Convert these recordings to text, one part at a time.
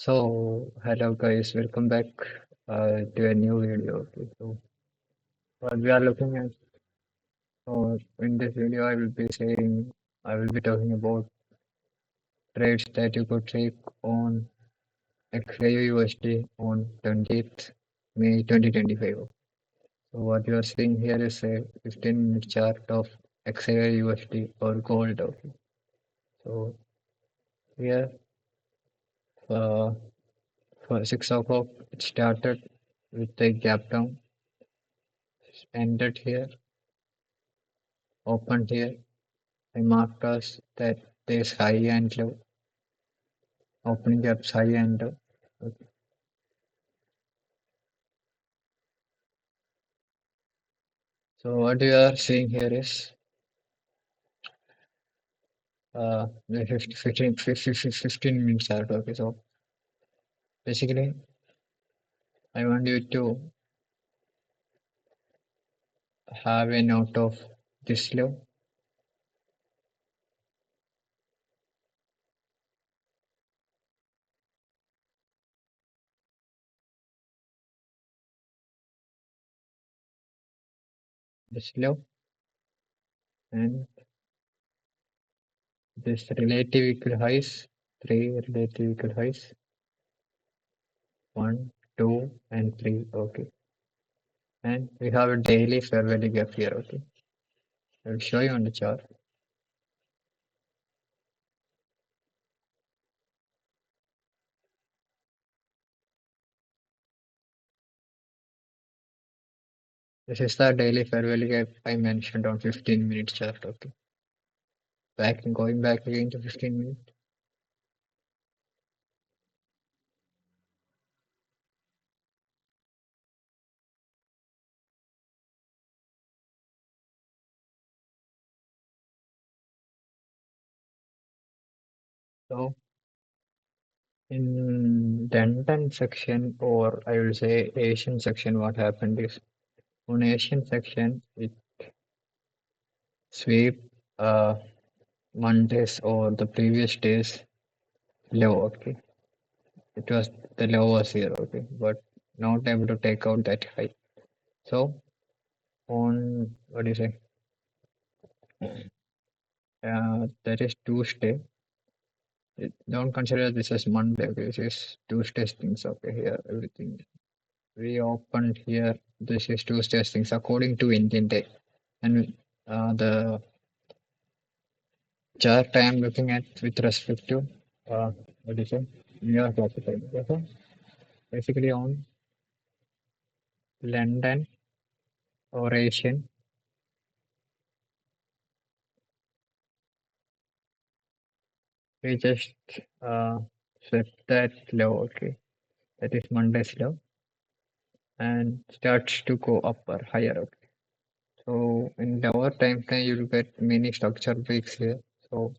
Hello guys, welcome back to a new video. Okay, so, what we are looking at, in this video, I will be talking about trades that you could take on xauusd on 20th May 2025. So, what you are seeing here is a 15-minute chart of xauusd or gold. Okay, so here, uh, for 6 o'clock, it started with a gap down, ended here, opened here. I marked us that there's high and low, opening gaps high and low. Okay. So what you are seeing here is the 15 minutes chart. Okay, so basically I want you to have a note of this low, this low, and this relative equal highs, three relative equal highs, 1, 2, and 3. Okay, and we have a daily fair value gap here. Okay, I will show you on the chart. This is the daily fair value gap I mentioned on 15 minutes chart. Okay. Going back again to 15 minutes. So in London section, or I will say Asian section, what happened is on Asian section it sweep Mondays or the previous days low. Okay, it was the low was here. Okay, but not able to take out that high. So on what do you say? That is Tuesday. Don't consider this as Monday. Okay, this is Tuesday's things. Okay, here everything we opened here. This is Tuesday's things according to Indian day, and the chart I am looking at with respect to what is it? New York local time. So basically on London or Asian, we just swept that low. Okay, that is Monday's low, and starts to go up or higher. Okay. So in lower time frame, you will get many structure breaks here. So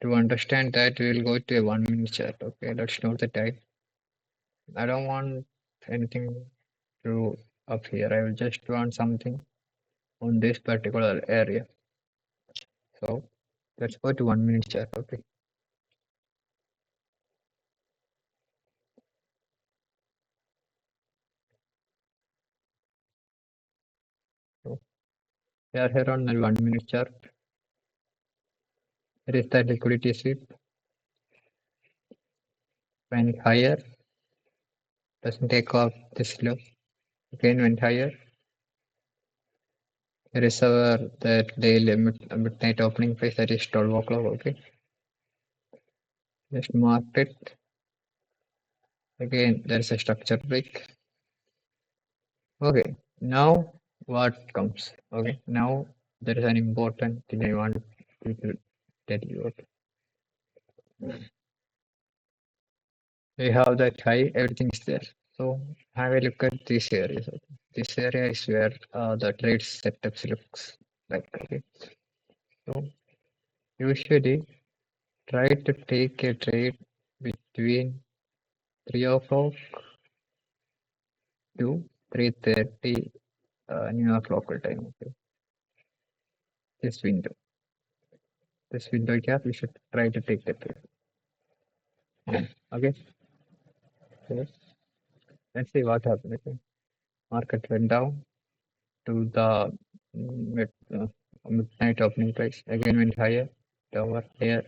to understand that, we will go to a 1 minute chart. Okay, let's note the time. I don't want anything to up here. I will just want something on this particular area. So let's go to 1 minute chart. Okay. So we are here on the 1 minute chart. There is the liquidity sweep. Went higher. Doesn't take off this low. Again went higher. There is our the daily midnight opening price, that is 12 o'clock. Okay. Just marked it. Again, there is a structure break. Okay. Now what comes? Okay. Now there is an important thing I want to tell you. Okay. We have that high, everything is there. So have a look at this area. Okay. This area is where the trade setups looks like. Okay. So usually try to take a trade between 3 o'clock to 3:30 New York local time. Okay. This window gap, you should try to take the trade. Okay. here. Let's see what happened. Okay. Market went down to the midnight opening price. Again went higher. Over here.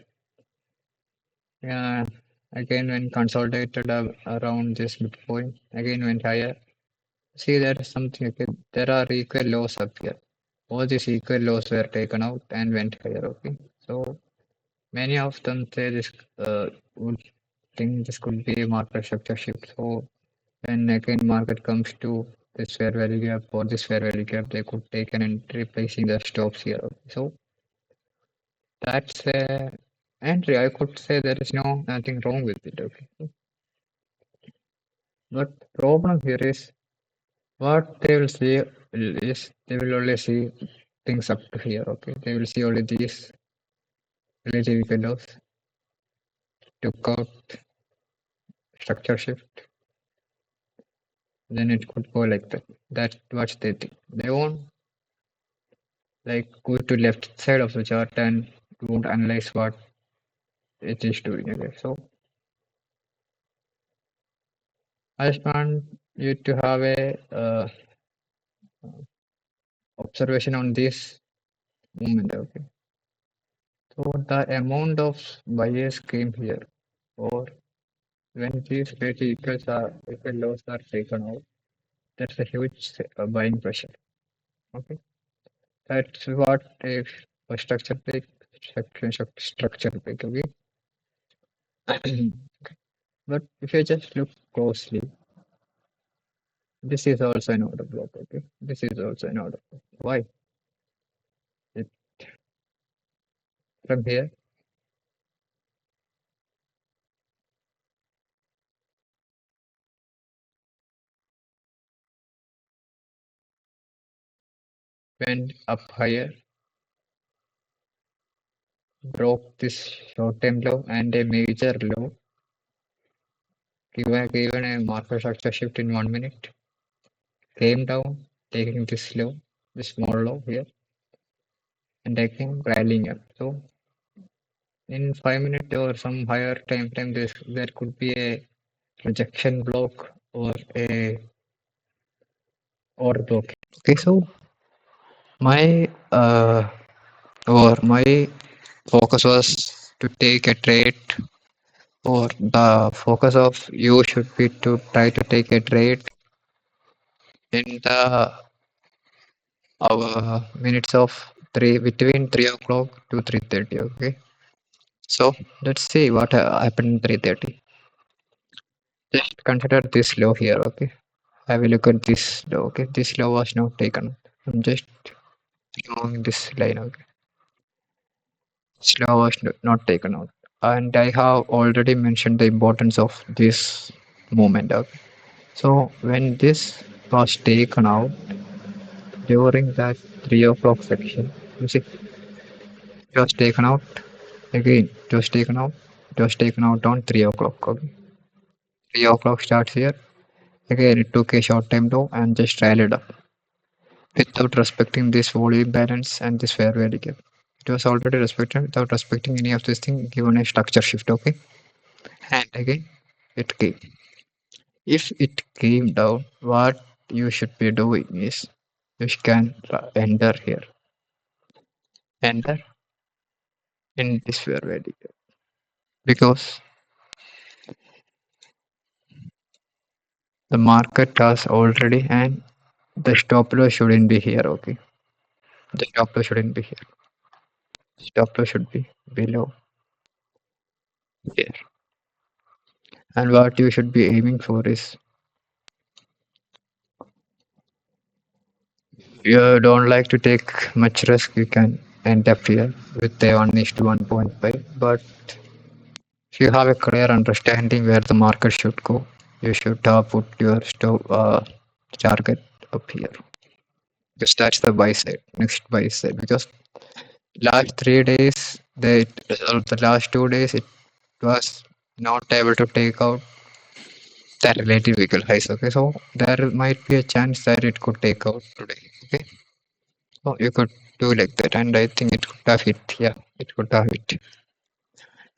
Yeah. Again when consolidated around this midpoint. Again went higher. See there is something. Okay. There are equal lows up here. All these equal lows were taken out and went higher. Okay. So many of them say this would think this could be a market structure shift. So when again market comes to this fair value gap or this fair value gap, they could take an entry placing the stops here. So that's a entry. I could say there is nothing wrong with it. Okay. But problem here is what they will see is they will only see things up to here. Okay. They will see only these relative windows, took out structure shift, then it could go like that. That's what they think. They won't like go to left side of the chart and won't analyze what it is doing. Okay, so I just want you to have a observation on this movement. Okay, so the amount of buyers came here, or when these rate equal lows are taken out, that's a huge buying pressure. Okay, that's what a structure pick, structure pick. Okay. But if you just look closely, this is also an order block. Okay, this is also an order block. Why? It, from here, went up higher, broke this short-term low and a major low, given a market structure shift in 1 minute, came down, taking this low, this small low here, and again rallying up. So in 5 minutes or some higher time frame, there could be a rejection block or a order block. Okay, so my my focus was to take a trade, or the focus of you should be to try to take a trade in the minutes of three between 3 o'clock to 3:30. Okay, so let's see what happened in 3:30. Just consider this low here. Okay, have a look at this low. Okay, this low was not taken. I'm just removing this line. Okay, this low was not taken out, and I have already mentioned the importance of this movement. Okay. So when this was taken out during that 3 o'clock section, you see, it was taken out again. It was taken out. It was taken out on 3 o'clock. Okay, 3 o'clock starts here. Again, it took a short time low and just rallied up without respecting this volume balance and this fair value gap. It was already respected without respecting any of this thing given a structure shift. Okay, and again, it came. If it came down, what you should be doing is you can enter here. Enter in this fair value because the market has already, and the stop loss shouldn't be here. Okay, the stop loss shouldn't be here. Stop loss should be below here, and what you should be aiming for is you don't like to take much risk. You can end up here with a 1:1.5, but if you have a clear understanding where the market should go, you should put your target up here because that's the buy side, next buy side. Because last 3 days, the last 2 days, it was not able to take out the relative equal highs. Okay, so there might be a chance that it could take out today. Okay, so you could do like that, and I think it could have hit. Yeah, it could have hit.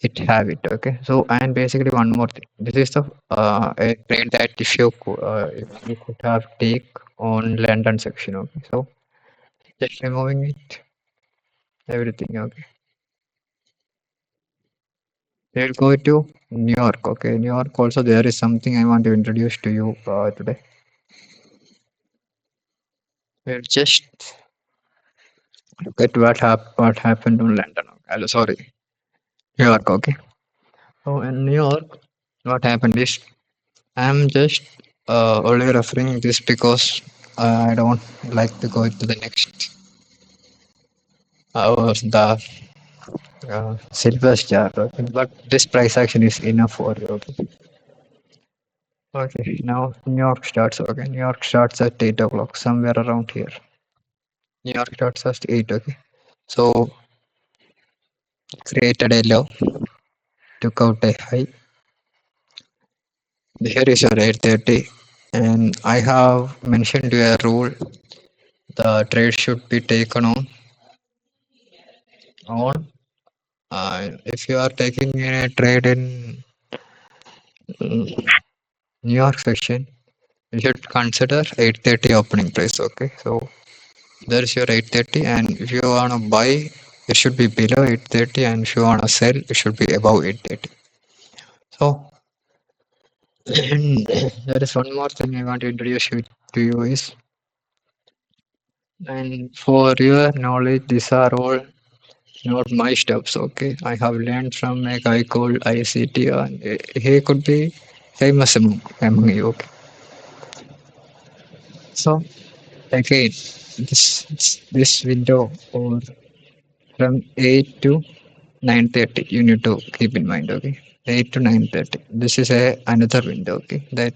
it have it. Okay, so and basically one more thing. This is the a trade that if you could have take on London section. Okay, so just removing it, everything. Okay, we'll go to New York. Okay, New York. Also, there is something I want to introduce to you today. We'll just look at what happened on London. Okay, sorry, New York. Okay, so in New York, what happened is I'm just only referring this because I don't like to go to the next the silver star. Okay? But this price action is enough for you. Okay. Okay. Now New York starts. Okay. New York starts at 8 o'clock, somewhere around here. New York starts at 8. Okay. So created a low, took out a high. Here is your 830, and I have mentioned you a rule. The trade should be taken on. If you are taking a trade in New York section, you should consider 830 opening price. Okay, so there's your 830, and if you wanna buy, it should be below 830, and if you wanna sell, it should be above 830. So, and there is one more thing I want to introduce you to you is, and for your knowledge, these are all not my steps. Okay, I have learned from a guy called ICT, and he could be famous among you. Okay, so again, this window or from 8 to 9:30, you need to keep in mind. Okay, 8 to 9:30. This is a another window. Okay, that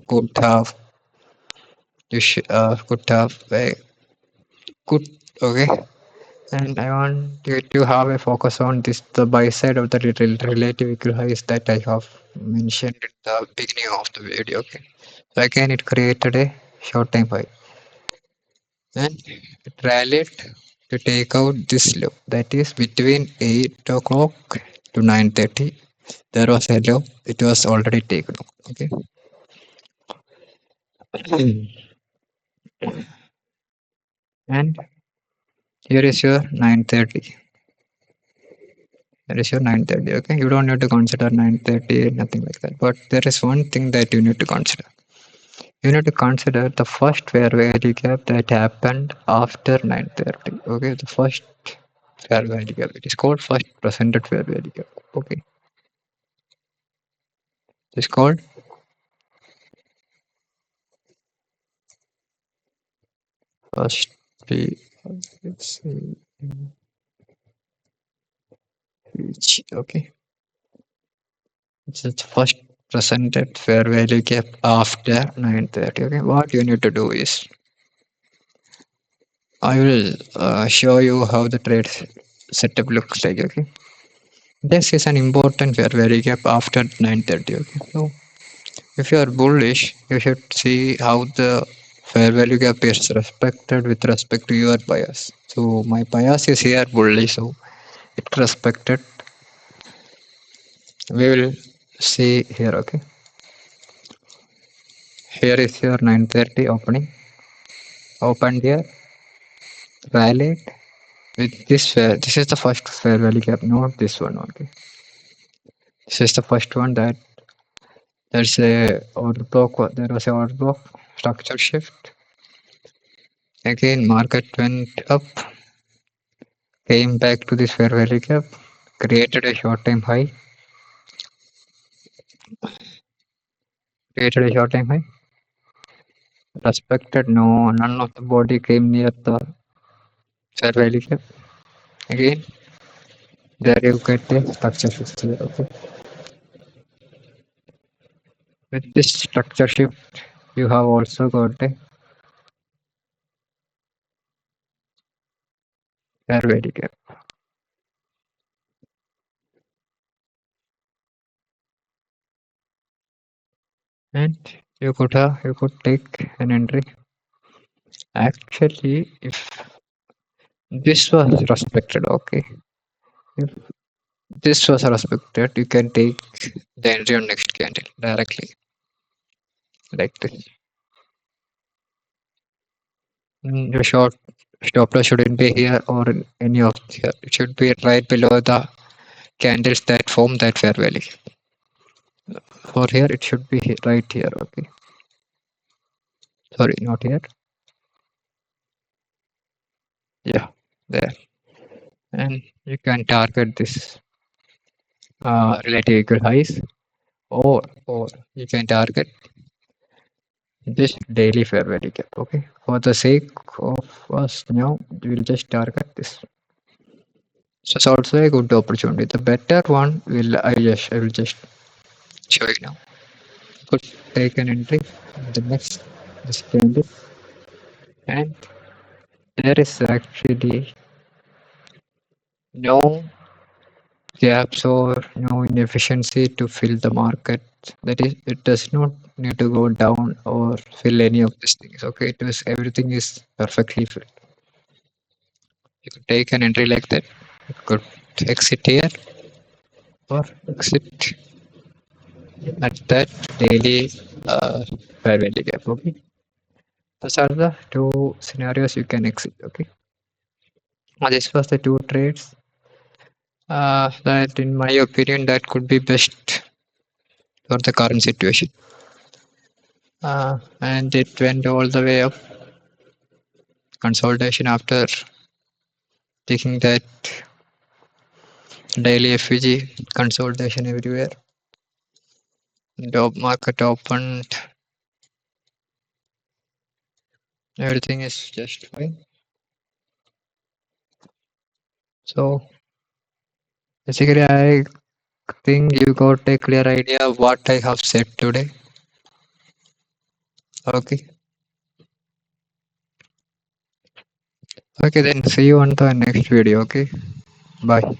could have could have a good. Okay, and I want you to have a focus on this the buy side of the relative equal highs that I have mentioned in the beginning of the video. Okay, so again, it created a short time high and it rallied to take out this low, that is between 8 o'clock to 9:30. There was a low, it was already taken out. Okay, and here is your 9:30. Here is your 9:30. Okay, you don't need to consider 9:30, nothing like that, but there is one thing that you need to consider. You need to consider the first fair value gap that happened after 9:30. Okay, the first fair value gap, it is called first presented fair value gap. Okay, it's called first P. Let's see which. Okay, it's the first presented fair value gap after 9:30. Okay, what you need to do is I will show you how the trade setup looks like. Okay, this is an important fair value gap after 9:30. Okay, so if you are bullish, you should see how the fair value gap is respected with respect to your bias. So my bias is here bullish, so it respected. We will see here. Okay, here is your 9:30 opening. Opened here, valid with this fair. This is the first fair value gap, not this one. Okay, this is the first one that there's a order block. There was a order block structure shift. Again, market went up, came back to this fair value gap, created a short time high, respected. No, none of the body came near the fair value gap. Again, there you get a structure shift here. Okay, with this structure shift, you have also got a fair value gap, and you could take an entry. Actually, if this was respected, okay, this was respected, you can take the entry on next candle directly like this. Your short stop loss shouldn't be here or in any of here. It should be right below the candles that form that fair value. For here, it should be right here. Okay. Sorry, not here. Yeah, there. And you can target this relative equal highs, or you can target this daily fair value gap. Okay. For the sake of us now, we'll just target this. So it's also a good opportunity. The better one I will just show you now. Could take an entry in the next this candle, and there is actually no gaps or no inefficiency to fill the market. That is, it does not need to go down or fill any of these things. Okay, it was everything is perfectly filled. You could take an entry like that. You could exit here or exit at that daily fair value gap. Okay, those are the two scenarios you can exit. Okay, now this was the two trades that, in my opinion, that could be best for the current situation. And it went all the way up consolidation after taking that daily FVG consolidation everywhere. The market opened, everything is just fine. So basically, I think you got a clear idea of what I have said today. Okay. Okay, then see you on the next video. Okay. Bye.